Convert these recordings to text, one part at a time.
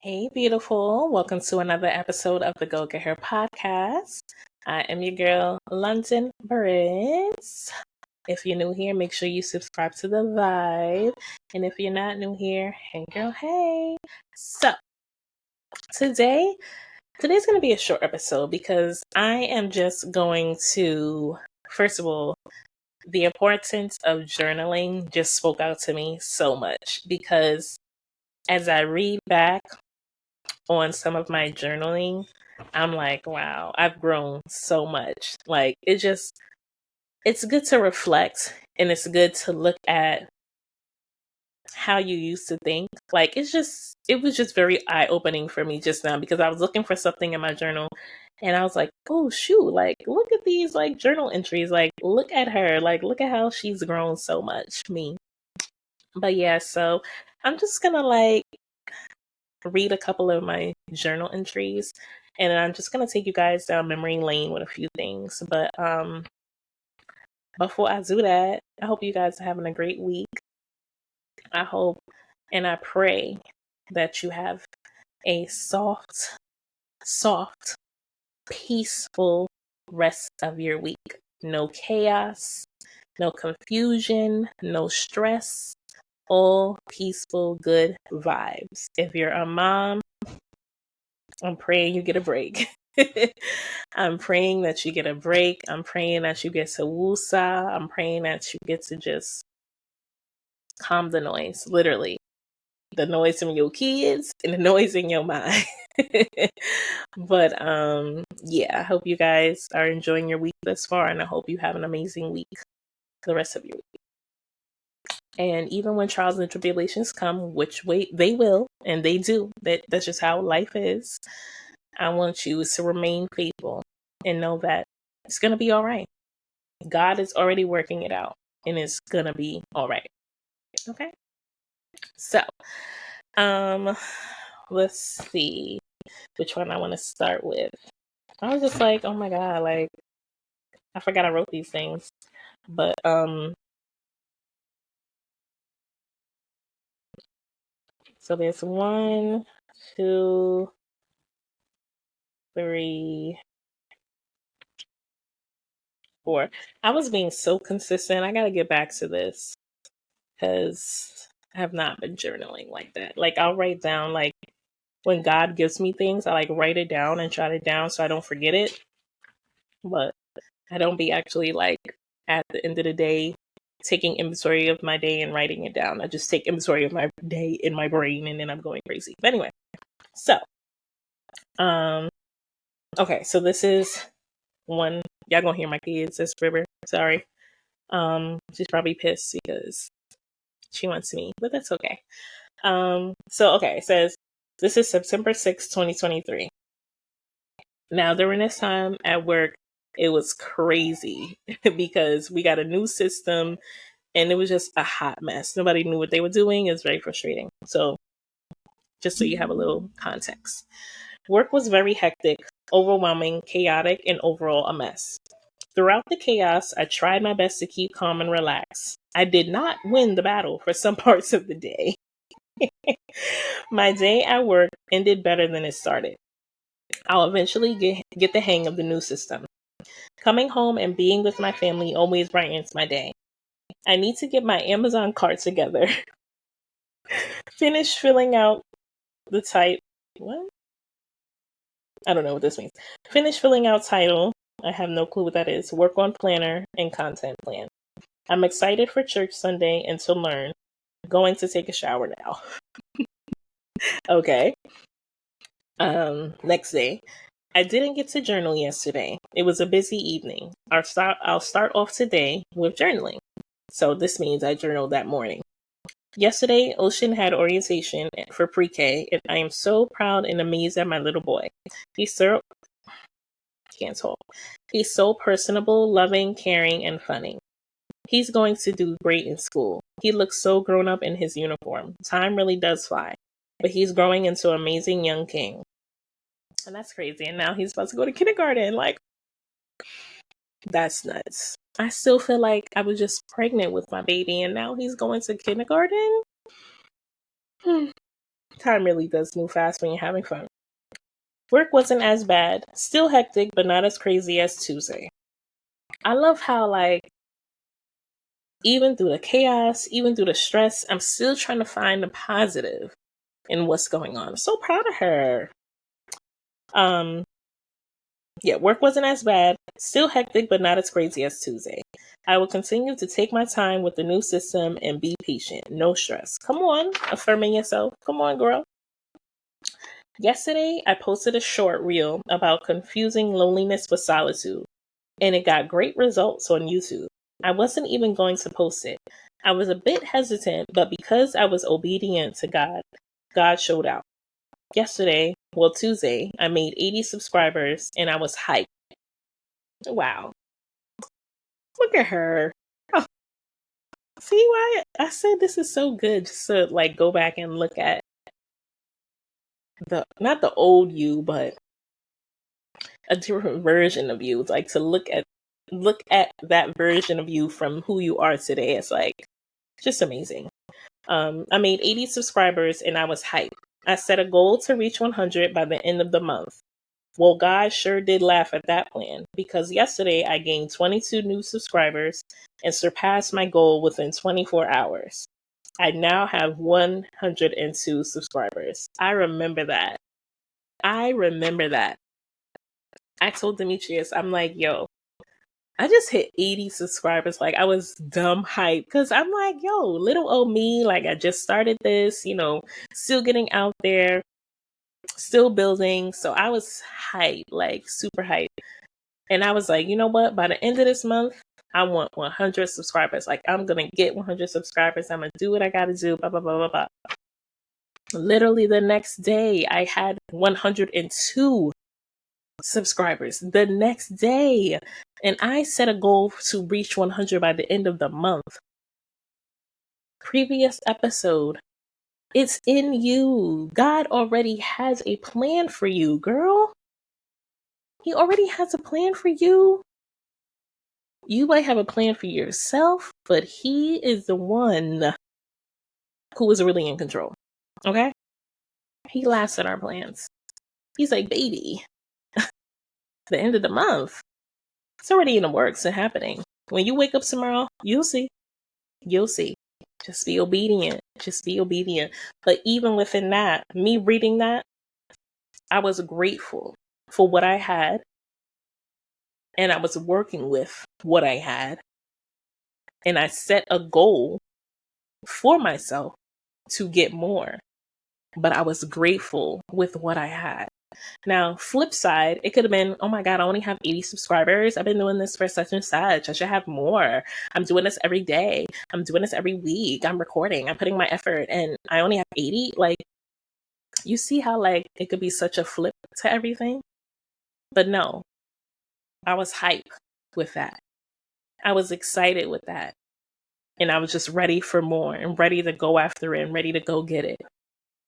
Hey, beautiful. Welcome to another episode of the Go Get Her podcast. I am your girl, London Britt. If you're new here, make sure you subscribe to the vibe. And if you're not new here, hey, girl, hey. So, today's going to be a short episode because I am just going to, first of all, the importance of journaling just spoke out to me so much because as I read back on some of my journaling, I'm like, wow, I've grown so much. Like, it's good to reflect and it's good to look at how you used to think. Like, it was just very eye opening for me just now because I was looking for something in my journal and I was like, oh, shoot, like, look at these, like, journal entries. Like, look at her. Like, look at how she's grown so much, me. But yeah, so I'm just gonna, like, read a couple of my journal entries and I'm just going to take you guys down memory lane with a few things. But before I do that, I hope you guys are having a great week. I hope and I pray that you have a soft, peaceful rest of your week. No chaos, no confusion, no stress, all peaceful, good vibes. If you're a mom, I'm praying you get a break. I'm praying that you get a break. I'm praying that you get to woosah. I'm praying that you get to just calm the noise, literally. The noise from your kids and the noise in your mind. But yeah, I hope you guys are enjoying your week thus far and I hope you have an amazing week the rest of your week. And even when trials and tribulations come, which way they will, and they do, that's just how life is. I want you to remain faithful and know that it's going to be all right. God is already working it out and it's going to be all right. Okay. So, let's see which one I want to start with. I was just like, oh my God, like, I forgot I wrote these things. But, so there's 1, 2, 3, 4. I was being so consistent. I got to get back to this because I have not been journaling like that. Like, I'll write down, like, when God gives me things, I like write it down and jot it down so I don't forget it. But I don't be actually like at the end of the day taking inventory of my day and writing it down. I just take inventory of my day in my brain and then I'm going crazy. But anyway, so okay, so this is one. Y'all gonna hear my kids, this River. Sorry. She's probably pissed because she wants me, but that's okay. So okay, it says this is September 6th, 2023. Now during this time at work, it was crazy because we got a new system and it was just a hot mess. Nobody knew what they were doing. It was very frustrating. So just so you have a little context. Work was very hectic, overwhelming, chaotic, and overall a mess. Throughout the chaos, I tried my best to keep calm and relax. I did not win the battle for some parts of the day. My day at work ended better than it started. I'll eventually get the hang of the new system. Coming home and being with my family always brightens my day. I need to get my Amazon cart together. Finish filling out the type. What? I don't know what this means. Finish filling out title. I have no clue what that is. Work on planner and content plan. I'm excited for church Sunday and to learn. Going to take a shower now. Okay. Next day. I didn't get to journal yesterday. It was a busy evening. I'll start off today with journaling. So this means I journaled that morning. Yesterday, Ocean had orientation for pre-K, and I am so proud and amazed at my little boy. He's so can't talk. He's so personable, loving, caring, and funny. He's going to do great in school. He looks so grown up in his uniform. Time really does fly, but he's growing into an amazing young king. And that's crazy. And now he's about to go to kindergarten. Like, that's nuts. I still feel like I was just pregnant with my baby and now he's going to kindergarten. time really does move fast when you're having fun. Work wasn't as bad, still hectic, but not as crazy as Tuesday. I love how, like, even through the chaos, even through the stress, I'm still trying to find the positive in what's going on. I'm so proud of her. Yeah, work wasn't as bad, still hectic, but not as crazy as Tuesday. I will continue to take my time with the new system and be patient. No stress. Come on, affirming yourself. Come on, girl. Yesterday, I posted a short reel about confusing loneliness with solitude, and it got great results on YouTube. I wasn't even going to post it. I was a bit hesitant, but because I was obedient to God, God showed out. Yesterday, well, Tuesday, I made 80 subscribers and I was hyped. Wow. Look at her. Oh, see why I said this is so good, just to like go back and look at the not the old you, but a different version of you. Like to look at that version of you from who you are today. It's like just amazing. I made 80 subscribers and I was hyped. I set a goal to reach 100 by the end of the month. Well, God sure did laugh at that plan because yesterday I gained 22 new subscribers and surpassed my goal within 24 hours. I now have 102 subscribers. I remember that. I remember that. I told Demetrius, I'm like, yo, I just hit 80 subscribers. Like, I was dumb hyped because I'm like, yo, little old me. Like, I just started this, still getting out there, still building. So I was hyped, like, super hyped. And I was like, you know what? By the end of this month, I want 100 subscribers. Like, I'm going to get 100 subscribers. I'm going to do what I got to do, blah, blah, blah, blah, blah. Literally the next day, I had 102 subscribers the next day. And I set a goal to reach 100 by the end of the month. Previous episode, it's in you. God already has a plan for you, girl. He already has a plan for you. You might have a plan for yourself, but he is the one who is really in control. Okay? He laughs at our plans. He's like, baby, the end of the month, it's already in the works and happening. When you wake up tomorrow, you'll see. You'll see. Just be obedient. Just be obedient. But even within that, me reading that, I was grateful for what I had. And I was working with what I had. And I set a goal for myself to get more. But I was grateful with what I had. Now, flip side, it could have been, oh my God, I only have 80 subscribers. I've been doing this for such and such. I should have more. I'm doing this every day. I'm doing this every week. I'm recording. I'm putting my effort and I only have 80. Like, you see how like it could be such a flip to everything? But no, I was hyped with that. I was excited with that. And I was just ready for more and ready to go after it and ready to go get it.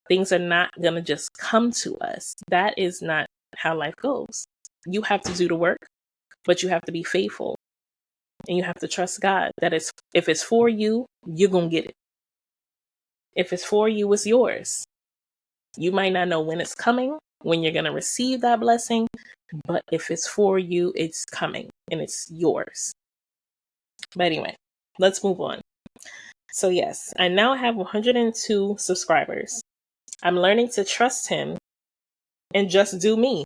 Things are not going to just come to us. That is not how life goes. You have to do the work, but you have to be faithful. And you have to trust God that if it's for you, you're going to get it. If it's for you, it's yours. You might not know when it's coming, when you're going to receive that blessing, but if it's for you, it's coming and it's yours. But anyway, let's move on. So yes, I now have 102 subscribers. I'm learning to trust him and just do me.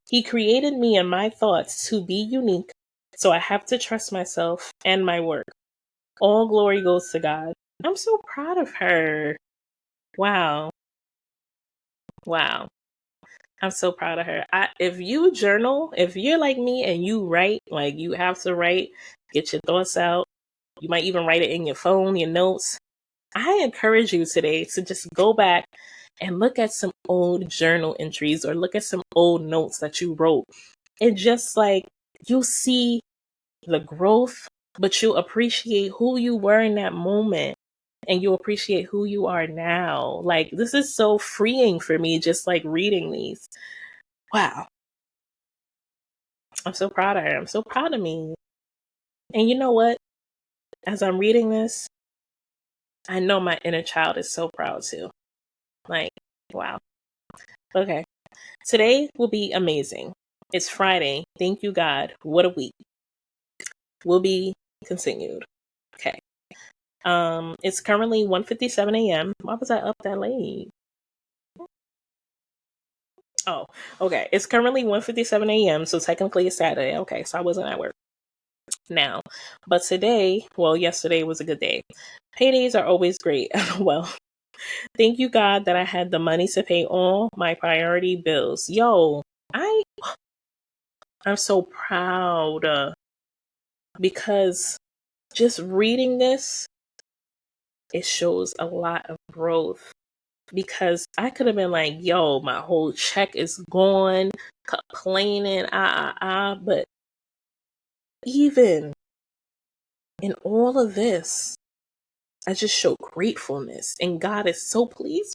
He created me and my thoughts to be unique, so I have to trust myself and my work. All glory goes to God. I'm so proud of her. Wow. Wow. I'm so proud of her. If you journal, if you're like me and you write, like you have to write, get your thoughts out. You might even write it in your phone, your notes. I encourage you today to just go back and look at some old journal entries or look at some old notes that you wrote. And just like you'll see the growth, but you'll appreciate who you were in that moment and you'll appreciate who you are now. Like this is so freeing for me, just like reading these. Wow. I'm so proud of her. I'm so proud of me. And you know what? As I'm reading this, I know my inner child is so proud too. Like, Wow. Okay. Today will be amazing. It's Friday. Thank you, God. What a week. Will be continued. Okay. It's currently 1:57 a.m. Why was I up that late? Oh, okay. It's currently 1:57 a.m. So technically it's Saturday. Okay, so I wasn't at work now. But today, well, yesterday was a good day. Paydays are always great. Well, thank you, God, that I had the money to pay all my priority bills. Yo, I'm so proud because just reading this, it shows a lot of growth. Because I could have been like, yo, my whole check is gone, complaining, but even in all of this, I just show gratefulness, and God is so pleased.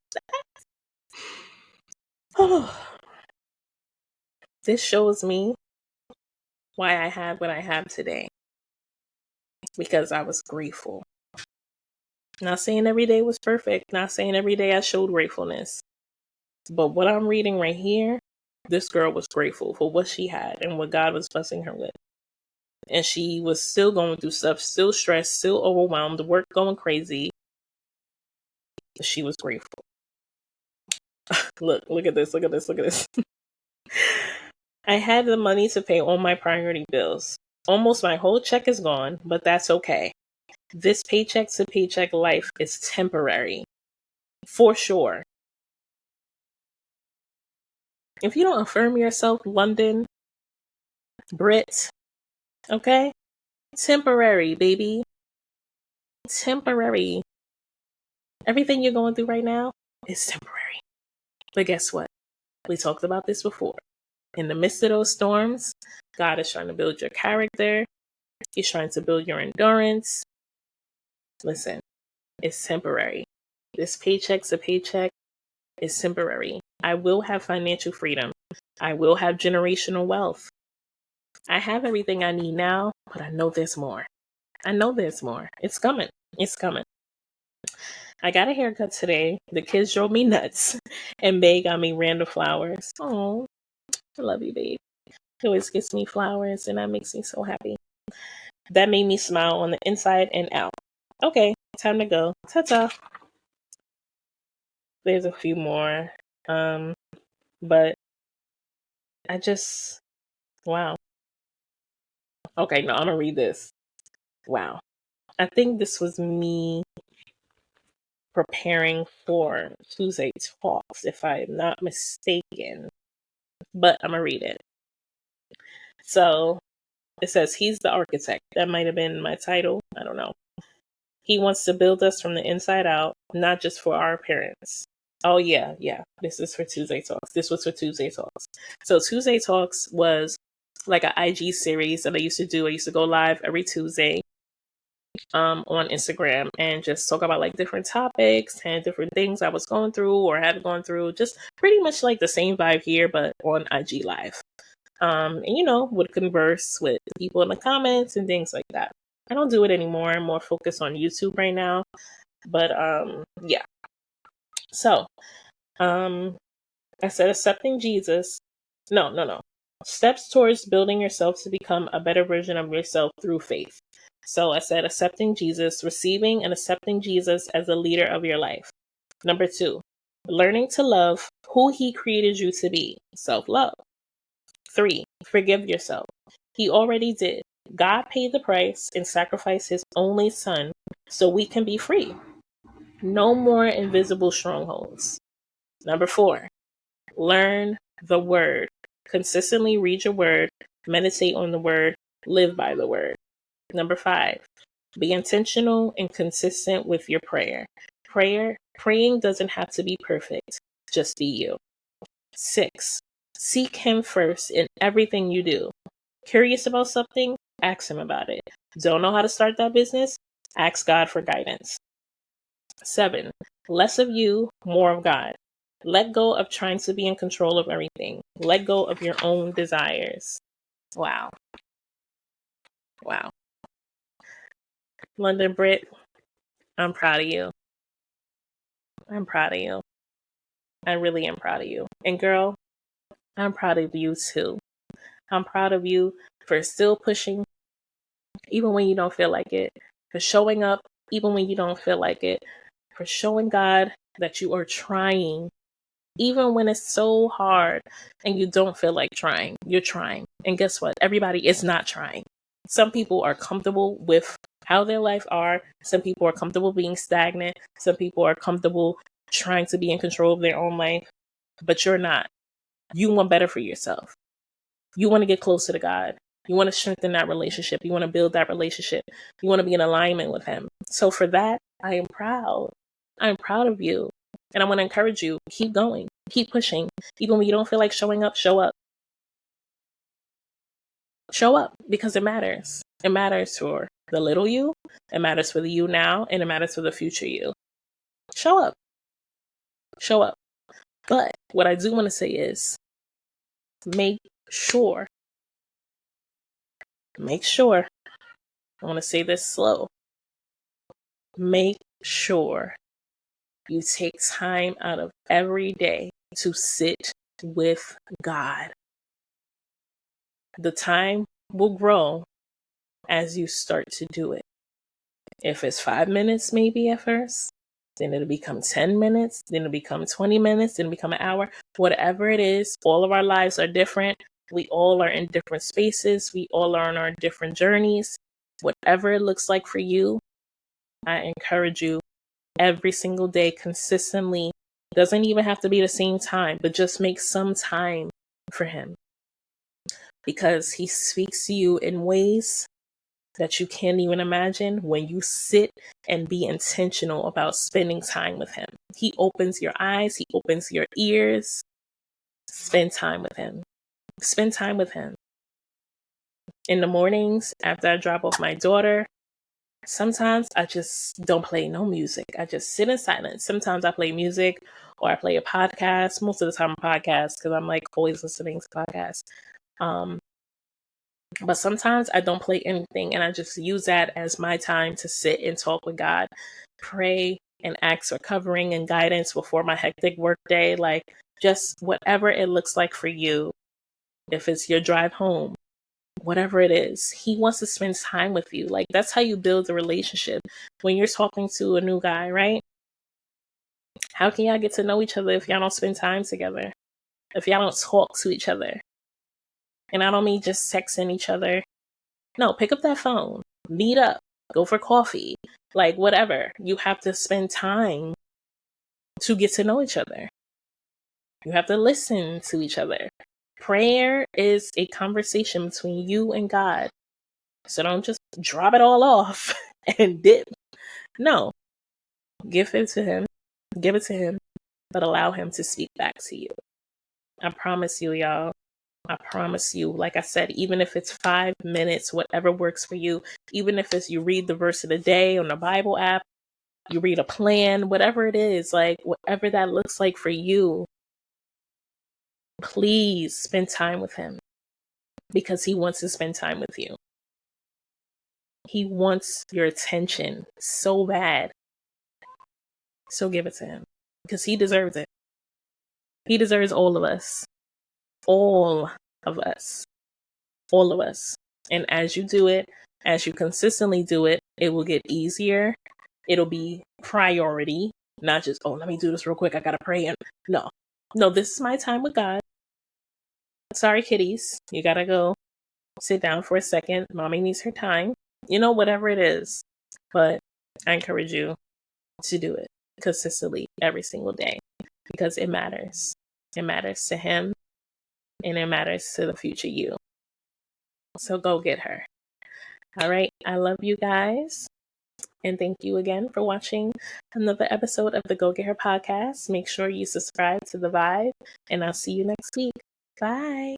Oh, this shows me why I have what I have today, because I was grateful. Not saying every day was perfect, not saying every day I showed gratefulness, but what I'm reading right here, this girl was grateful for what she had and what God was blessing her with. And she was still going through stuff, still stressed, still overwhelmed, work going crazy. She was grateful. Look at this, look at this, look at this. I had the money to pay all my priority bills. Almost my whole check is gone, but that's okay. This paycheck to paycheck life is temporary. For sure. If you don't affirm yourself, London, Brit, okay? Temporary, baby. Temporary. Everything you're going through right now is temporary. But guess what? We talked about this before. In the midst of those storms, God is trying to build your character. He's trying to build your endurance. Listen, it's temporary. This paycheck to paycheck is temporary. I will have financial freedom. I will have generational wealth. I have everything I need now, but I know there's more. I know there's more. It's coming. It's coming. I got a haircut today. The kids drove me nuts. And Bae got me random flowers. Oh, I love you, babe. He always gets me flowers, and that makes me so happy. That made me smile on the inside and out. Okay, time to go. Ta-ta. There's a few more. But I just, wow. Okay, no, I'm gonna read this. Wow. I think this was me preparing for Tuesday Talks, if I'm not mistaken. But I'm gonna read it. So it says, he's the architect. That might have been my title. I don't know. He wants to build us from the inside out, not just for our appearance. Oh, yeah. This is for Tuesday Talks. This was for Tuesday Talks. So Tuesday Talks was like an IG series that I used to do. I used to go live every Tuesday on Instagram and just talk about like different topics and different things I was going through or had gone through. Just pretty much like the same vibe here, but on IG Live. And would converse with people in the comments and things like that. I don't do it anymore. I'm more focused on YouTube right now. But yeah. So, I said accepting Jesus. No. Steps towards building yourself to become a better version of yourself through faith. So I said accepting Jesus, receiving and accepting Jesus as the leader of your life. Number 2, learning to love who he created you to be. Self-love. 3, forgive yourself. He already did. God paid the price and sacrificed his only son so we can be free. No more invisible strongholds. Number 4, learn the word. Consistently read your word, meditate on the word, live by the word. Number 5, be intentional and consistent with your prayer. Praying doesn't have to be perfect. Just be you. 6, seek him first in everything you do. Curious about something? Ask him about it. Don't know how to start that business? Ask God for guidance. 7, less of you, more of God. Let go of trying to be in control of everything. Let go of your own desires. Wow. Wow. London Brit, I'm proud of you. I'm proud of you. I really am proud of you. And girl, I'm proud of you too. I'm proud of you for still pushing, even when you don't feel like it, for showing up, even when you don't feel like it, for showing God that you are trying, even when it's so hard and you don't feel like trying. You're trying. And guess what? Everybody is not trying. Some people are comfortable with how their life are. Some people are comfortable being stagnant. Some people are comfortable trying to be in control of their own life, but you're not. You want better for yourself. You want to get closer to God. You want to strengthen that relationship. You want to build that relationship. You want to be in alignment with Him. So for that, I am proud. I'm proud of you. And I want to encourage you, keep going, keep pushing. Even when you don't feel like showing up, show up. Show up because it matters. It matters for the little you, it matters for the you now, and it matters for the future you. Show up. Show up. But what I do want to say is make sure, I want to say this slow. Make sure you take time out of every day to sit with God. The time will grow as you start to do it. If it's 5 minutes, maybe at first, then it'll become 10 minutes, then it'll become 20 minutes, then it'll become an hour. Whatever it is, all of our lives are different. We all are in different spaces. We all are on our different journeys. Whatever it looks like for you, I encourage you every single day consistently. Doesn't even have to be the same time, but just make some time for Him, because He speaks to you in ways that you can't even imagine when you sit and be intentional about spending time with Him. He opens your eyes, He opens your ears. Spend time with Him. Spend time with Him. In the mornings, after I drop off my daughter, sometimes I just don't play no music. I just sit in silence. Sometimes I play music or I play a podcast. Most of the time a podcast, because I'm like always listening to podcasts. But sometimes I don't play anything and I just use that as my time to sit and talk with God, pray and ask for covering and guidance before my hectic work day. Like just whatever it looks like for you. If it's your drive home, whatever it is, He wants to spend time with you. Like that's how you build a relationship. When you're talking to a new guy, right? How can y'all get to know each other if y'all don't spend time together? If y'all don't talk to each other? And I don't mean just texting each other. No, pick up that phone, meet up, go for coffee, like whatever. You have to spend time to get to know each other. You have to listen to each other. Prayer is a conversation between you and God. So don't just drop it all off and dip. No, give it to Him. Give it to Him, but allow Him to speak back to you. I promise you, y'all. I promise you, like I said, even if it's 5 minutes, whatever works for you, even if it's you read the verse of the day on the Bible app, you read a plan, whatever it is, like whatever that looks like for you, please spend time with Him because He wants to spend time with you. He wants your attention so bad. So give it to Him because He deserves it. He deserves all of us. All of us. All of us. And as you do it, as you consistently do it, it will get easier. It'll be priority, not just, oh, let me do this real quick. I got to pray. And no, this is my time with God. Sorry, kitties. You got to go sit down for a second. Mommy needs her time. Whatever it is. But I encourage you to do it consistently every single day because it matters. It matters to Him and it matters to the future you. So go get her. All right. I love you guys. And thank you again for watching another episode of the Go Get Her podcast. Make sure you subscribe to The Vibe, and I'll see you next week. Bye.